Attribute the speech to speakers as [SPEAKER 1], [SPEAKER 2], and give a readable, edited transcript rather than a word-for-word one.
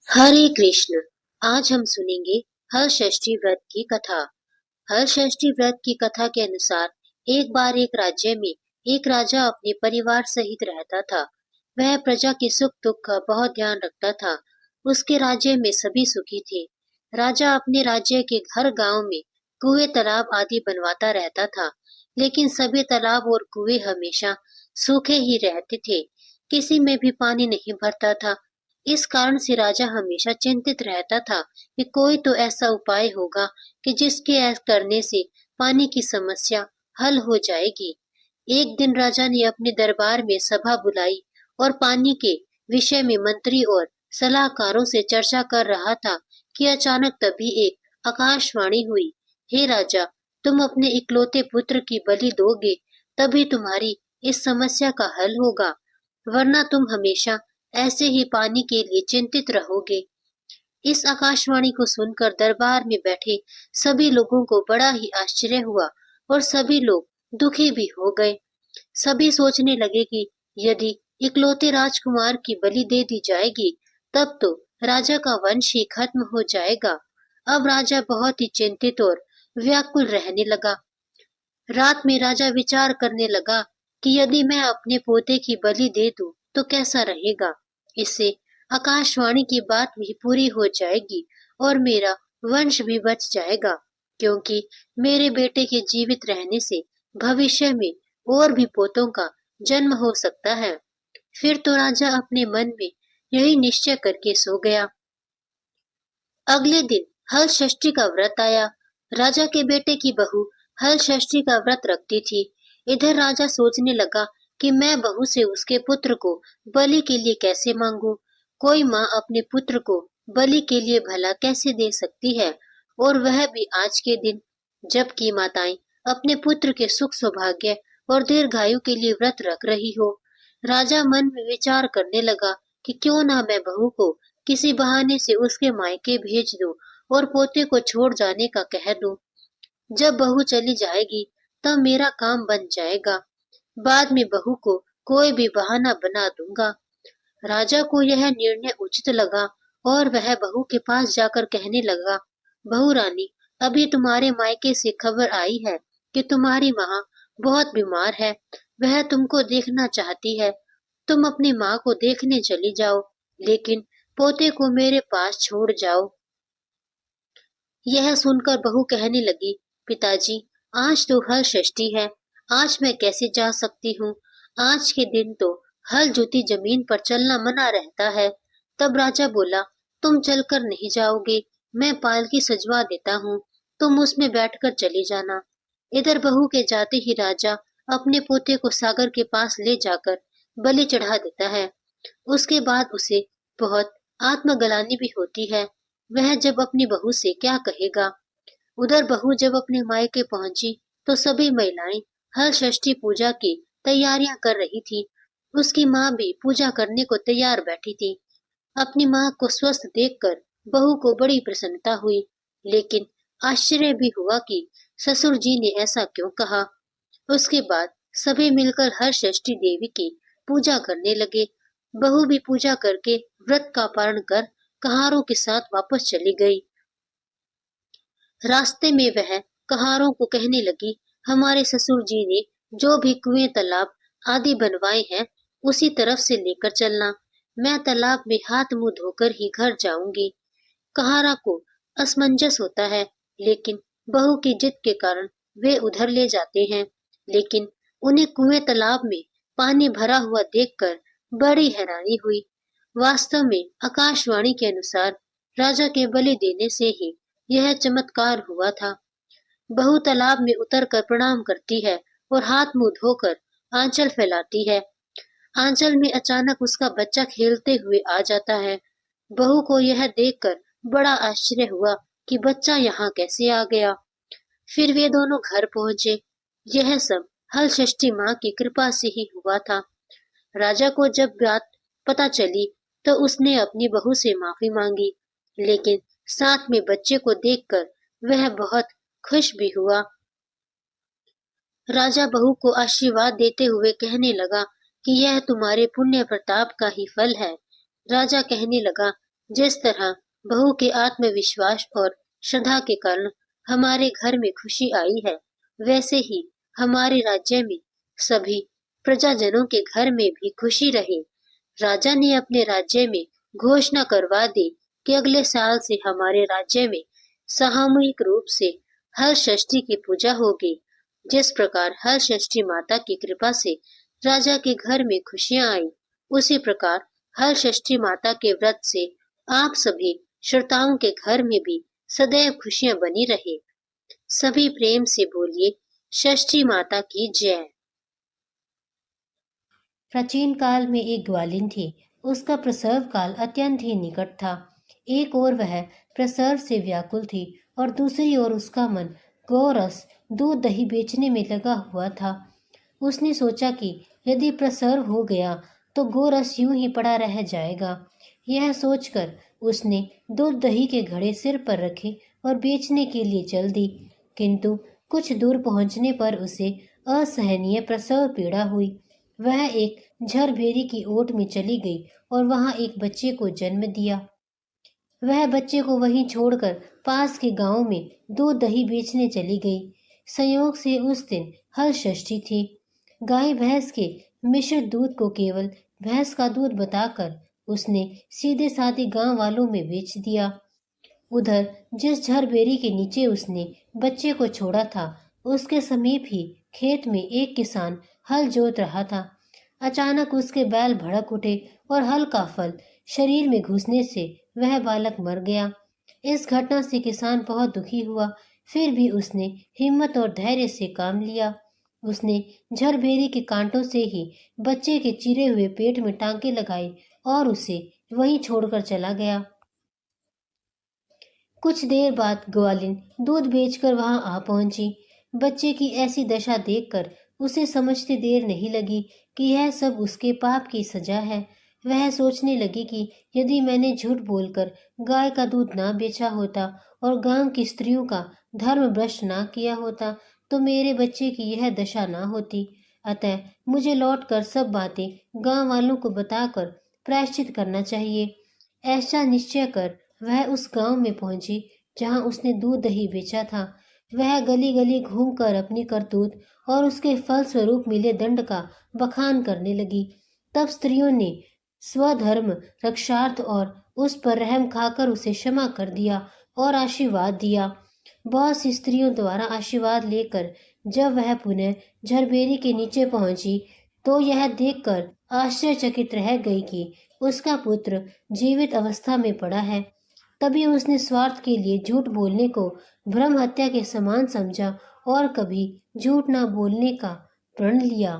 [SPEAKER 1] हरे कृष्ण। आज हम सुनेंगे हल षष्ठी व्रत की कथा। हल षष्ठी व्रत की कथा के अनुसार एक बार एक राज्य में एक राजा अपने परिवार सहित रहता था। वह प्रजा के सुख दुख का बहुत ध्यान रखता था। उसके राज्य में सभी सुखी थे। राजा अपने राज्य के हर गांव में कुएं तालाब आदि बनवाता रहता था, लेकिन सभी तालाब और कुएं हमेशा सूखे ही रहते थे। किसी में भी पानी नहीं भरता था। इस कारण से राजा हमेशा चिंतित रहता था कि कोई तो ऐसा उपाय होगा कि जिसके करने से पानी की समस्या हल हो जाएगी। एक दिन राजा ने अपने दरबार में सभा बुलाई और पानी के विषय में मंत्री और सलाहकारों से चर्चा कर रहा था कि अचानक तभी एक आकाशवाणी हुई। हे राजा, तुम अपने इकलौते पुत्र की बलि दोगे, तभी तुम्हारी इस समस्या का हल होगा, वरना तुम हमेशा ऐसे ही पानी के लिए चिंतित रहोगे। इस आकाशवाणी को सुनकर दरबार में बैठे सभी लोगों को बड़ा ही आश्चर्य हुआ और सभी लोग दुखी भी हो गए। सभी सोचने लगे कि यदि इकलौते राजकुमार की बलि दे दी जाएगी, तब तो राजा का वंश ही खत्म हो जाएगा। अब राजा बहुत ही चिंतित और व्याकुल रहने लगा। रात में राजा विचार करने लगा कि यदि मैं अपने पोते की बलि दे दूं तो कैसा रहेगा। इससे आकाशवाणी की बात भी पूरी हो जाएगी और मेरा वंश भी बच जाएगा, क्योंकि मेरे बेटे के जीवित रहने से भविष्य में और भी पोतों का जन्म हो सकता है। फिर तो राजा अपने मन में यही निश्चय करके सो गया। अगले दिन हल षष्ठी का व्रत आया। राजा के बेटे की बहू हल षष्ठी का व्रत रखती थी। इधर राजा सोचने लगा कि मैं बहू से उसके पुत्र को बलि के लिए कैसे मांगू। कोई माँ अपने पुत्र को बलि के लिए भला कैसे दे सकती है, और वह भी आज के दिन, जबकि माताएं अपने पुत्र के सुख सौभाग्य और दीर्घायु के लिए व्रत रख रही हो। राजा मन में विचार करने लगा कि क्यों ना मैं बहू को किसी बहाने से उसके मायके भेज दूं और पोते को छोड़ जाने का कह दूं। जब बहू चली जाएगी तब मेरा काम बन जाएगा। बाद में बहू को कोई भी बहाना बना दूंगा। राजा को यह निर्णय उचित लगा और वह बहू के पास जाकर कहने लगा, बहू रानी, अभी तुम्हारे मायके से खबर आई है कि तुम्हारी माँ बहुत बीमार है। वह तुमको देखना चाहती है। तुम अपनी माँ को देखने चली जाओ, लेकिन पोते को मेरे पास छोड़ जाओ। यह सुनकर बहू कहने लगी, पिताजी, आज तो हल षष्ठी है, आज मैं कैसे जा सकती हूँ। आज के दिन तो हल जोती जमीन पर चलना मना रहता है। तब राजा बोला, तुम चलकर नहीं जाओगे, मैं पालकी सजवा देता हूँ, तुम उसमें बैठकर चली जाना। इधर बहू के जाते ही राजा अपने पोते को सागर के पास ले जाकर बलि चढ़ा देता है। उसके बाद उसे बहुत आत्मग्लानि भी होती है। वह जब अपनी बहू से क्या कहेगा। उधर बहू जब अपने मायके पहुंची तो सभी महिलाएं हल षष्ठी पूजा की तैयारियां कर रही थी। उसकी माँ भी पूजा करने को तैयार बैठी थी। अपनी माँ को स्वस्थ देखकर बहू को बड़ी प्रसन्नता हुई, लेकिन आश्चर्य भी हुआ कि ससुर जी ने ऐसा क्यों कहा। उसके बाद सभी मिलकर हर षष्ठी देवी की पूजा करने लगे। बहू भी पूजा करके व्रत का पारण कर कहारों के साथ वापस चली गई। रास्ते में वह कहारों को कहने लगी, हमारे ससुर जी ने जो भी कुएं तालाब आदि बनवाए हैं, उसी तरफ से लेकर चलना। मैं तालाब में हाथ मुंह धोकर ही घर जाऊंगी। कहारा को असमंजस होता है, लेकिन बहू की जिद के कारण वे उधर ले जाते हैं। लेकिन उन्हें कुएं तालाब में पानी भरा हुआ देखकर बड़ी हैरानी हुई। वास्तव में आकाशवाणी के अनुसार राजा के बलि देने से ही यह चमत्कार हुआ था। बहू तालाब में उतरकर प्रणाम करती है और हाथ मुंह धोकर आंचल फैलाती है। आंचल में अचानक उसका बच्चा खेलते हुए आ जाता है। बहू को यह देखकर बड़ा आश्चर्य हुआ कि बच्चा यहाँ कैसे आ गया। फिर वे दोनों घर पहुंचे। यह सब हल षष्ठी माँ की कृपा से ही हुआ था। राजा को जब बात पता चली तो उसने अपनी बहू से माफी मांगी, लेकिन साथ में बच्चे को देखकर वह बहुत खुश भी हुआ। राजा बहू को आशीर्वाद देते हुए कहने लगा कि यह तुम्हारे पुण्य प्रताप का ही फल है। राजा कहने लगा, जिस तरह बहू के आत्मविश्वास और श्रद्धा के कारण हमारे घर में खुशी आई है, वैसे ही हमारे राज्य में सभी प्रजाजनों के घर में भी खुशी रहे। राजा ने अपने राज्य में घोषणा करवा दी कि अगले साल से हमारे राज्य में सामूहिक रूप से हर षष्ठी की पूजा होगी। जिस प्रकार हर षष्ठी माता की कृपा से राजा के घर में खुशियां आई, उसी प्रकार हर षष्ठी माता के व्रत से आप सभी श्रोताओं के घर में भी सदैव खुशियां बनी रहे। सभी प्रेम से बोलिए, षष्ठी माता की जय।
[SPEAKER 2] प्राचीन काल में एक ग्वालिन थी। उसका प्रसव काल अत्यंत ही निकट था। एक ओर वह प्रसव से व्याकुल थी और दूसरी ओर उसका मन गौरस दूध दही बेचने में लगा हुआ था। उसने सोचा कि यदि प्रसव हो गया तो गोरस यूं ही पड़ा रह जाएगा। यह सोचकर उसने दूध दही के घड़े सिर पर रखे और बेचने के लिए चल दी। किंतु कुछ दूर पहुंचने पर उसे असहनीय प्रसव पीड़ा हुई। वह एक झरभेरी की ओट में चली गई और वहां एक बच्चे को जन्म दिया। वह बच्चे को वहीं छोड़कर पास के गांव में दूध दही बेचने चली गई। संयोग से उस दिन हल षष्ठी थी। गाय भैंस के मिश्रित दूध को केवल भैंस का दूध बताकर उसने सीधे साधे गांव वालों में बेच दिया। उधर जिस झरबेरी के नीचे उसने बच्चे को छोड़ा था, उसके समीप ही खेत में एक किसान हल जोत रहा था। अचानक उसके बैल भड़क उठे और हल का फल शरीर में घुसने से वह बालक मर गया। इस घटना से किसान बहुत दुखी हुआ, फिर भी उसने हिम्मत और धैर्य से काम लिया। उसने झरबेरी के कांटों से ही बच्चे के चिरे हुए पेट में टांके लगाए और उसे वहीं छोड़कर चला गया। कुछ देर बाद ग्वालिन दूध बेचकर वहां आ पहुंची। बच्चे की ऐसी दशा देखकर उसे समझते देर नहीं लगी कि यह सब उसके पाप की सजा है। वह सोचने लगी कि यदि मैंने झूठ बोलकर गाय का दूध ना बेचा होता और गांव की स्त्रियों का धर्म भ्रष्ट ना किया होता तो मेरे बच्चे की यह दशा ना होती। अतः मुझे लौटकर सब बातें गांव वालों को बताकर प्रायश्चित करना चाहिए। ऐसा निश्चय कर वह उस गांव में पहुंची जहां उसने दूध दही बेचा था। वह गली गली घूमकर अपनी करतूत और उसके फल स्वरूप मिले दंड का बखान करने लगी। तब स्त्रियों ने स्वधर्म रक्षार्थ और उस पर रहम खाकर उसे क्षमा कर दिया और आशीर्वाद दिया। बहुत सी स्त्रियों द्वारा आशीर्वाद लेकर जब वह पुनः झरबेरी के नीचे पहुंची तो यह देखकर आश्चर्यचकित रह गई कि उसका पुत्र जीवित अवस्था में पड़ा है। तभी उसने स्वार्थ के लिए झूठ बोलने को ब्रह्म हत्या के समान समझा और कभी झूठ न बोलने का प्रण लिया।